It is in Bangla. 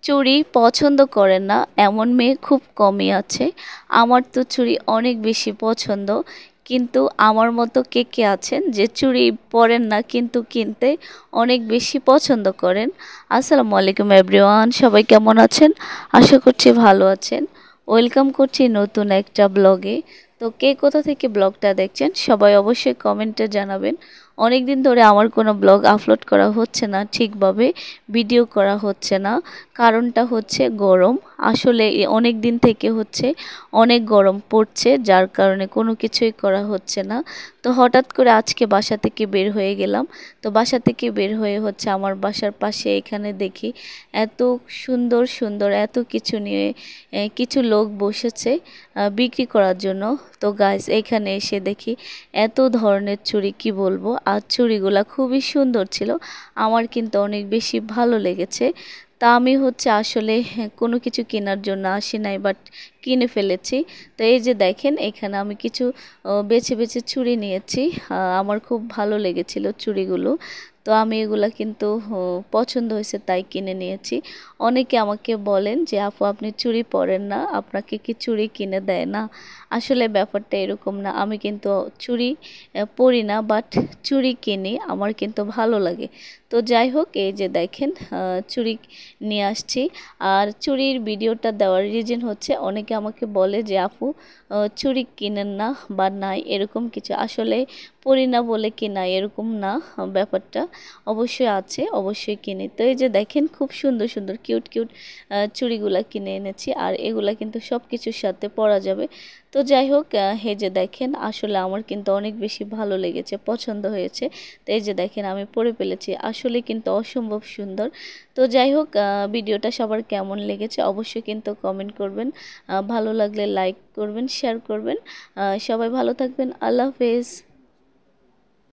চুড়ি পছন্দ করে না এমন মেয়ে খুব কমই আছে। আমার তো চুড়ি অনেক বেশি পছন্দ, কিন্তু আমার মতো কে কে আছেন যে চুড়ি পরেন না কিন্তু কিনতে অনেক বেশি পছন্দ করেন। আসসালামু আলাইকুম এভরিওয়ান, সবাই কেমন আছেন? আশা করছি ভালো আছেন। ওয়েলকাম করছি নতুন একটা ব্লগে। তো কে কোথা থেকে ব্লগটা দেখছেন সবাই অবশ্যই কমেন্টে জানাবেন। অনেক দিন ধরে আমার কোনো ব্লগ আপলোড করা হচ্ছে না, ঠিকভাবে ভিডিও করা হচ্ছে না। কারণটা হচ্ছে গরম। আসলে অনেক দিন থেকে হচ্ছে অনেক গরম পড়ছে, যার কারণে কোনো কিছুই করা হচ্ছে না। তো হঠাৎ করে আজকে বাসা থেকে বের হয়ে গেলাম। তো বাসা থেকে বের হয়ে হচ্ছে আমার বাসার পাশে এখানে দেখি এত সুন্দর সুন্দর এত কিছু নিয়ে কিছু লোক বসেছে বিক্রি করার জন্য। তো গাইস এখানে এসে দেখি এত ধরনের চুড়ি, কি বলবো। আর চুড়িগুলা খুবই সুন্দর ছিল, আমার কিন্তু অনেক বেশি ভালো লেগেছে। তা আমি হচ্ছে আসলে কোনো কিছু কেনার জন্য আসি নাই, বাট কিনে ফেলেছি। তো এই যে দেখেন এখানে আমি কিছু বেছে বেছে চুড়ি নিয়েছি। আমার খুব ভালো লেগেছিল চুড়িগুলো। তো আমি এগুলা কিন্তু পছন্দ হয়েছে তাই কিনে নিয়েছি। অনেকে আমাকে বলেন যে আপু আপনি চুড়ি পরেন না, আপনাকে কি চুড়ি কিনে দেয় না? আসলে ব্যাপারটা এরকম না, আমি কিন্তু চুড়ি পরি না, বাট চুড়ি কিনি, আমার কিন্তু ভালো লাগে। তো যাই হোক, এই যে দেখেন চুড়ি নিয়ে আসছি। আর চুড়ির ভিডিওটা দেওয়ার রিজন হচ্ছে অনেকে আমাকে বলে যে আপু চুড়ি কিনেন না বা নাই এরকম কিছু। আসলে পরি না বলে কি নাই এরকম না, ব্যাপারটা অবশ্যই আছে, অবশ্যই কিনি। তো এই যে দেখেন খুব সুন্দর সুন্দর কিউট কিউট চুড়িগুলা কিনে এনেছি, আর এগুলা কিন্তু সব কিছুর সাথে পরা যাবে। তো যাই হোক, এই যে দেখেন আসলে আমার কিন্তু অনেক বেশি ভালো লেগেছে, পছন্দ হয়েছে। তো এই যে দেখেন আমি পরে ফেলেছি, আসলে কিন্তু অসম্ভব সুন্দর। তো যাই হোক, ভিডিওটা সবার কেমন লেগেছে অবশ্যই কিন্তু কমেন্ট করবেন। ভালো লাগলে লাইক করবেন, শেয়ার করবেন। সবাই ভালো থাকবেন, আল্লাহ হাফেজ।